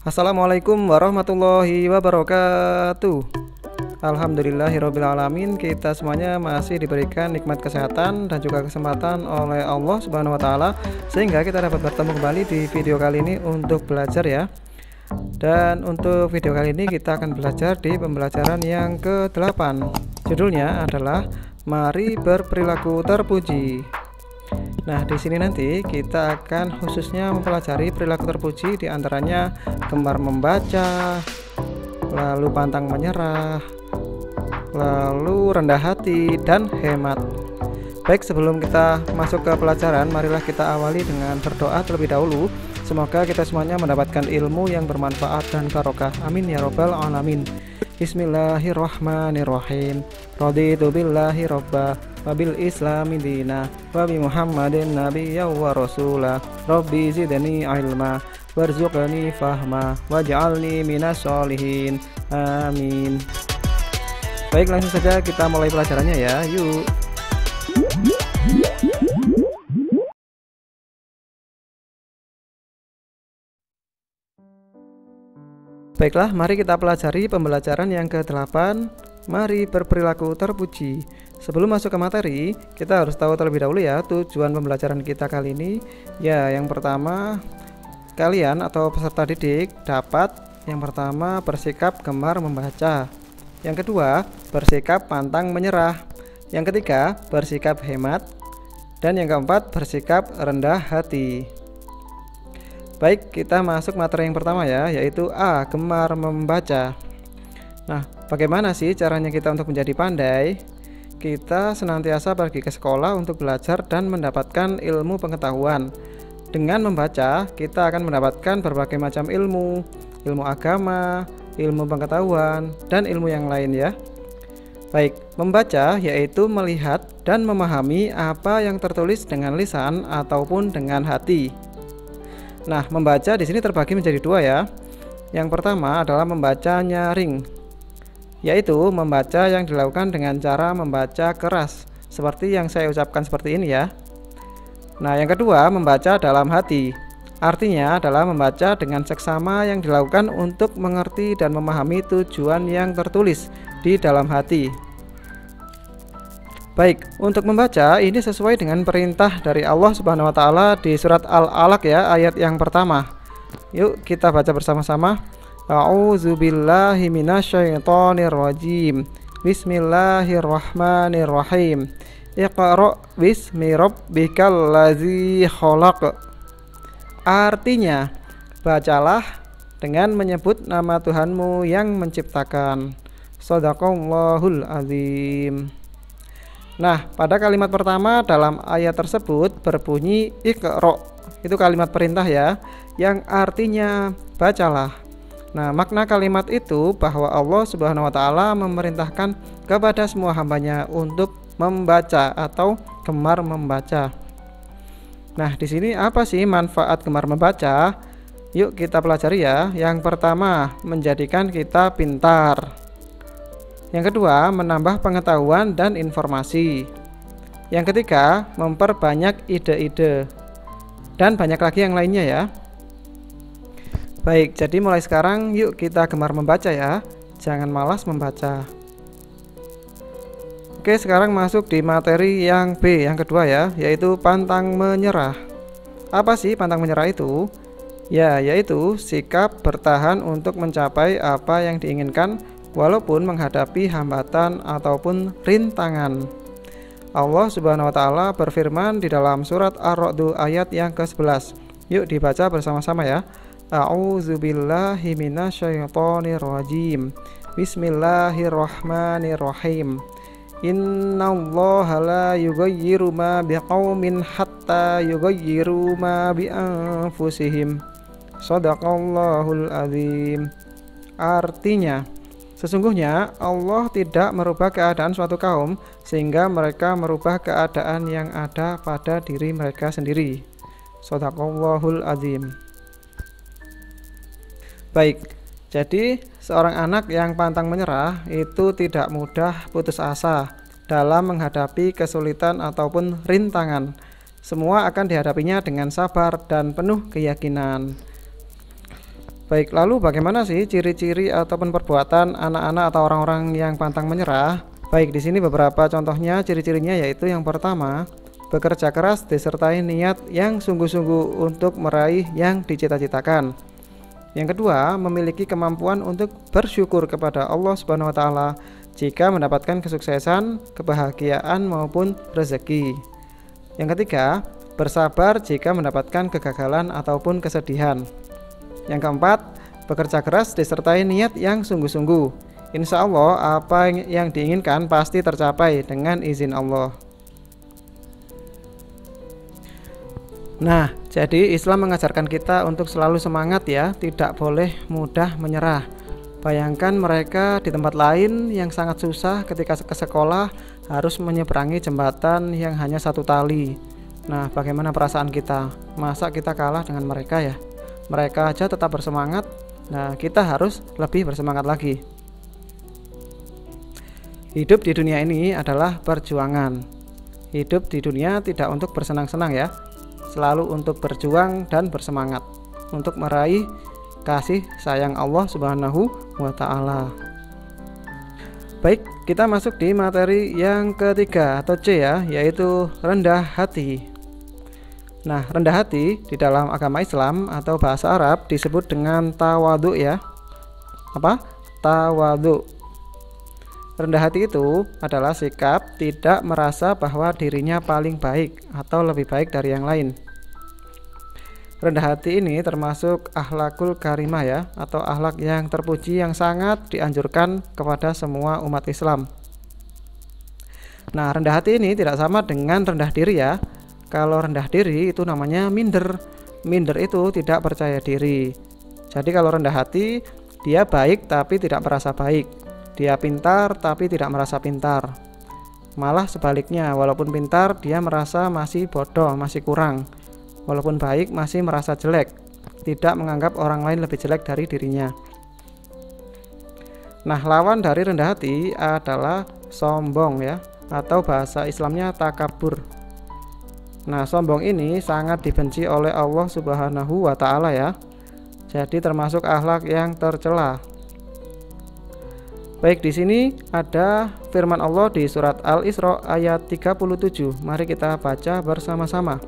Assalamualaikum warahmatullahi wabarakatuh. Alhamdulillahirobbilalamin, kita semuanya masih diberikan nikmat kesehatan dan juga kesempatan oleh Allah Subhanahu wa Ta'ala, sehingga kita dapat bertemu kembali di video kali ini untuk belajar ya. Dan untuk video kali ini kita akan belajar di pembelajaran yang ke-8. Judulnya adalah Mari Berperilaku Terpuji. Nah, di sini nanti kita akan khususnya mempelajari perilaku terpuji, diantaranya gemar membaca, lalu pantang menyerah, lalu rendah hati, dan hemat. Baik, sebelum kita masuk ke pelajaran, marilah kita awali dengan berdoa terlebih dahulu. Semoga kita semuanya mendapatkan ilmu yang bermanfaat dan barokah. Amin ya robbal alamin. Bismillahirrahmanirrahim. Raditu billahi robba wa bil islami dina wa bi muhammadin nabiyya wa rasula. Rabbi zidni ilma warzuqni fahma waj'alni minas sholihin. Amin. Baik, langsung saja kita mulai pelajarannya ya. Yuk. Baiklah, mari kita pelajari pembelajaran yang ke-8. Mari berperilaku terpuji. Sebelum masuk ke materi, kita harus tahu terlebih dahulu ya tujuan pembelajaran kita kali ini. Ya, yang pertama, kalian atau peserta didik dapat yang pertama bersikap gemar membaca. Yang kedua, bersikap pantang menyerah. Yang ketiga, bersikap hemat. Dan yang keempat, bersikap rendah hati. Baik, kita masuk materi yang pertama ya, yaitu A, gemar membaca. Nah, bagaimana sih caranya kita untuk menjadi pandai? Kita senantiasa pergi ke sekolah untuk belajar dan mendapatkan ilmu pengetahuan. Dengan membaca, kita akan mendapatkan berbagai macam ilmu, ilmu agama, ilmu pengetahuan, dan ilmu yang lain ya. Baik, membaca yaitu melihat dan memahami apa yang tertulis dengan lisan ataupun dengan hati. Nah, membaca di sini terbagi menjadi dua ya. Yang pertama adalah membaca nyaring, yaitu membaca yang dilakukan dengan cara membaca keras, seperti yang saya ucapkan seperti ini ya. Nah, yang kedua membaca dalam hati, artinya adalah membaca dengan seksama yang dilakukan untuk mengerti dan memahami tujuan yang tertulis di dalam hati. Baik, untuk membaca ini sesuai dengan perintah dari Allah Subhanahu wa Ta'ala di surat Al-Alaq ya, ayat yang pertama. Yuk kita baca bersama-sama. A'udzubillahi minasyaitonirrajim. Bismillahirrahmanirrahim. Iqra' bismi rabbikal ladzi khalaq. Artinya, bacalah dengan menyebut nama Tuhanmu yang menciptakan. Shadaqallahul azim. Nah, pada kalimat pertama dalam ayat tersebut berbunyi Iqra'. Itu kalimat perintah ya, yang artinya bacalah. Nah, makna kalimat itu bahwa Allah Subhanahu wa Ta'ala memerintahkan kepada semua hambanya untuk membaca atau gemar membaca. Nah, di sini apa sih manfaat gemar membaca? Yuk kita pelajari ya. Yang pertama, menjadikan kita pintar. Yang kedua, menambah pengetahuan dan informasi. Yang ketiga, memperbanyak ide-ide. Dan banyak lagi yang lainnya ya. Baik, jadi mulai sekarang yuk kita gemar membaca ya. Jangan malas membaca. Oke, sekarang masuk di materi yang B, yang kedua ya, yaitu pantang menyerah. Apa sih pantang menyerah itu? Ya, yaitu sikap bertahan untuk mencapai apa yang diinginkan walaupun menghadapi hambatan ataupun rintangan. Allah Subhanahu wa Ta'ala berfirman di dalam surat Ar-Ra'd ayat yang ke-11. Yuk dibaca bersama-sama ya. A'udzubillahi minasyaitonirrajim. Bismillahirrahmanirrahim. Innallaha la yughayyiru ma biqaumin hatta yughayyiru ma bi anfusihim. Shadaqallahul azim. Artinya, sesungguhnya Allah tidak merubah keadaan suatu kaum sehingga mereka merubah keadaan yang ada pada diri mereka sendiri. Shadaqallahul azim. Baik, jadi seorang anak yang pantang menyerah itu tidak mudah putus asa dalam menghadapi kesulitan ataupun rintangan. Semua akan dihadapinya dengan sabar dan penuh keyakinan. Baik, lalu bagaimana sih ciri-ciri ataupun perbuatan anak-anak atau orang-orang yang pantang menyerah? Baik, di sini beberapa contohnya, ciri-cirinya yaitu yang pertama, bekerja keras disertai niat yang sungguh-sungguh untuk meraih yang dicita-citakan. Yang kedua, memiliki kemampuan untuk bersyukur kepada Allah Subhanahu wa taala jika mendapatkan kesuksesan, kebahagiaan maupun rezeki. Yang ketiga, bersabar jika mendapatkan kegagalan ataupun kesedihan. Yang keempat, bekerja keras disertai niat yang sungguh-sungguh. Insya Allah apa yang diinginkan pasti tercapai dengan izin Allah. Nah, jadi Islam mengajarkan kita untuk selalu semangat ya, tidak boleh mudah menyerah. Bayangkan mereka di tempat lain yang sangat susah ketika ke sekolah harus menyeberangi jembatan yang hanya satu tali. Nah, bagaimana perasaan kita? Masa kita kalah dengan mereka ya? Mereka aja tetap bersemangat, nah kita harus lebih bersemangat lagi. Hidup di dunia ini adalah perjuangan. Hidup di dunia tidak untuk bersenang-senang ya, selalu untuk berjuang dan bersemangat untuk meraih kasih sayang Allah Subhanahu wa taala. Baik, kita masuk di materi yang ketiga atau C ya, yaitu rendah hati. Nah, rendah hati di dalam agama Islam atau bahasa Arab disebut dengan tawadhu ya. Apa? Tawadhu. Rendah hati itu adalah sikap tidak merasa bahwa dirinya paling baik atau lebih baik dari yang lain. Rendah hati ini termasuk akhlakul karimah ya, atau akhlak yang terpuji yang sangat dianjurkan kepada semua umat Islam. Nah, rendah hati ini tidak sama dengan rendah diri ya. Kalau rendah diri itu namanya minder. Minder itu tidak percaya diri. Jadi kalau rendah hati, dia baik tapi tidak merasa baik. Dia pintar tapi tidak merasa pintar. Malah sebaliknya, walaupun pintar dia merasa masih bodoh, masih kurang. Walaupun baik masih merasa jelek, tidak menganggap orang lain lebih jelek dari dirinya. Nah, lawan dari rendah hati adalah sombong ya, atau bahasa Islamnya takabur. Nah, sombong ini sangat dibenci oleh Allah Subhanahu wa taala ya. Jadi termasuk akhlak yang tercela. Baik, di sini ada firman Allah di surat Al-Isra ayat 37. Mari kita baca bersama-sama.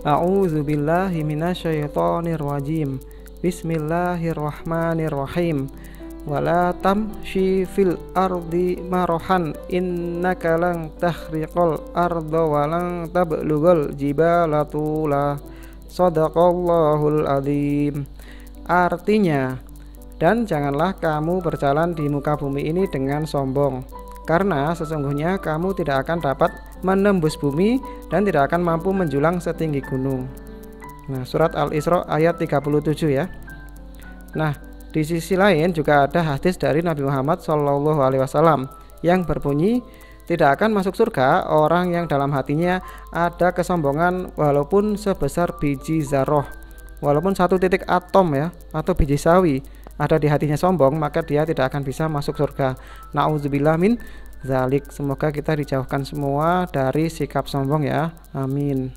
A'udzubillahi minasyaitonir rajim. Bismillahirrahmanirrahim. Wala tamshi fil ardi marahan innaka lan tahriqal arda wa lan tablughal jibala tula. Shadaqallahul adzim. Artinya, dan janganlah kamu berjalan di muka bumi ini dengan sombong, karena sesungguhnya kamu tidak akan dapat menembus bumi dan tidak akan mampu menjulang setinggi gunung. Nah, surat Al-Isra ayat 37 ya. Nah, di sisi lain juga ada hadis dari Nabi Muhammad SAW yang berbunyi, tidak akan masuk surga orang yang dalam hatinya ada kesombongan walaupun sebesar biji zarroh, walaupun satu titik atom ya, atau biji sawi ada di hatinya sombong, maka dia tidak akan bisa masuk surga. Na'udzubillah min zalik. Semoga kita dijauhkan semua dari sikap sombong ya, amin.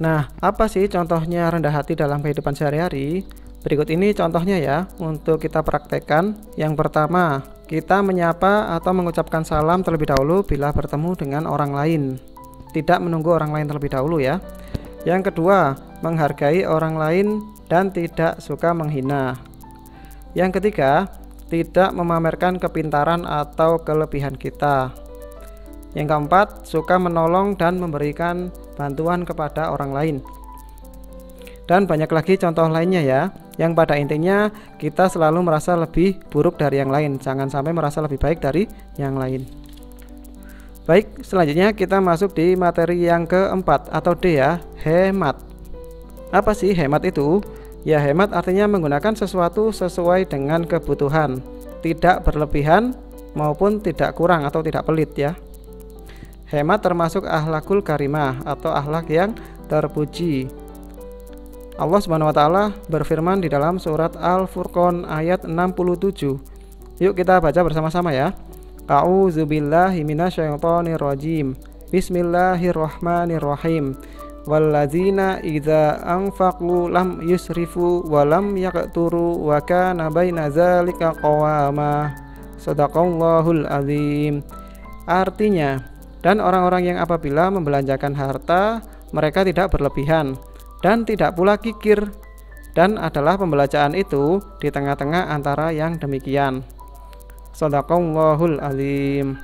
Nah, apa sih contohnya rendah hati dalam kehidupan sehari-hari? Berikut ini contohnya ya, untuk kita praktekkan. Yang pertama, kita menyapa atau mengucapkan salam terlebih dahulu bila bertemu dengan orang lain, tidak menunggu orang lain terlebih dahulu ya. Yang kedua, menghargai orang lain dan tidak suka menghina. Yang ketiga, tidak memamerkan kepintaran atau kelebihan kita. Yang keempat, suka menolong dan memberikan bantuan kepada orang lain. Dan banyak lagi contoh lainnya ya, yang pada intinya kita selalu merasa lebih buruk dari yang lain, jangan sampai merasa lebih baik dari yang lain. Baik, selanjutnya kita masuk di materi yang keempat atau D ya, hemat. Apa sih hemat itu? Ya, hemat artinya menggunakan sesuatu sesuai dengan kebutuhan, tidak berlebihan maupun tidak kurang atau tidak pelit ya. Hemat termasuk akhlakul karimah atau akhlak yang terpuji. Allah Subhanahu wa taala berfirman di dalam surat Al-Furqan ayat 67. Yuk kita baca bersama-sama ya. A'udzubillahi minasyaitonirrajim. Bismillahirrahmanirrahim. Walladzina idza anfaqu lam yusrifu wa lam yaqturu wa kana baina dzalika qawama. Shadaqallahul azim. Artinya, dan orang-orang yang apabila membelanjakan harta, mereka tidak berlebihan dan tidak pula kikir, dan adalah pembelanjaan itu di tengah-tengah antara yang demikian. Shadaqallahul azim.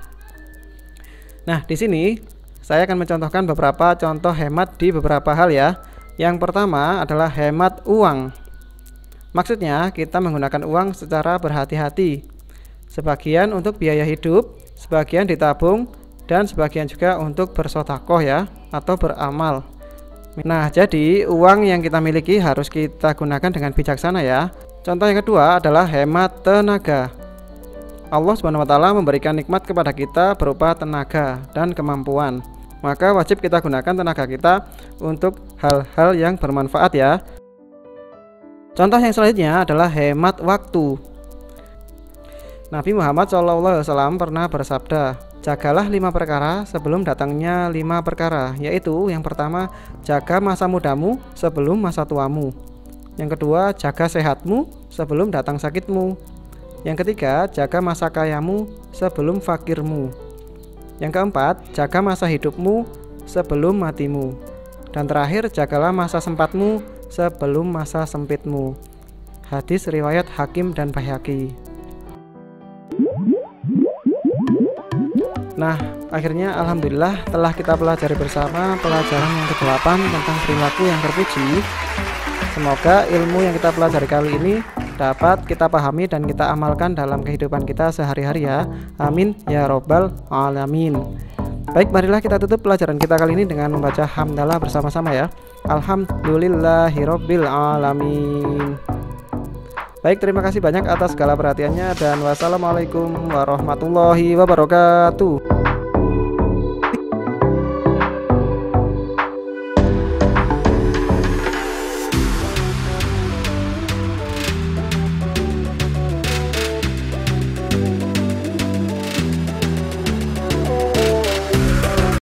Nah, di sini saya akan mencontohkan beberapa contoh hemat di beberapa hal ya. Yang pertama adalah hemat uang. Maksudnya kita menggunakan uang secara berhati-hati. Sebagian untuk biaya hidup, sebagian ditabung, dan sebagian juga untuk bersedekah ya, atau beramal. Nah, jadi uang yang kita miliki harus kita gunakan dengan bijaksana ya. Contoh yang kedua adalah hemat tenaga. Allah Subhanahu wa taala memberikan nikmat kepada kita berupa tenaga dan kemampuan. Maka wajib kita gunakan tenaga kita untuk hal-hal yang bermanfaat ya. Contoh yang selanjutnya adalah hemat waktu. Nabi Muhammad SAW pernah bersabda, jagalah 5 perkara sebelum datangnya 5 perkara, yaitu yang pertama, jaga masa mudamu sebelum masa tuamu. Yang kedua, jaga sehatmu sebelum datang sakitmu. Yang ketiga, jaga masa kayamu sebelum fakirmu. Yang keempat, jaga masa hidupmu sebelum matimu. Dan terakhir, jagalah masa sempatmu sebelum masa sempitmu. Hadis riwayat Hakim dan Baihaqi. Nah, akhirnya alhamdulillah telah kita pelajari bersama pelajaran yang ke-8 tentang perilaku yang terpuji. Semoga ilmu yang kita pelajari kali ini dapat kita pahami dan kita amalkan dalam kehidupan kita sehari-hari ya. Amin ya robbal alamin. Baik, marilah kita tutup pelajaran kita kali ini dengan membaca hamdalah bersama-sama ya. Alhamdulillahirabbil alamin. Baik, terima kasih banyak atas segala perhatiannya dan wassalamualaikum warahmatullahi wabarakatuh.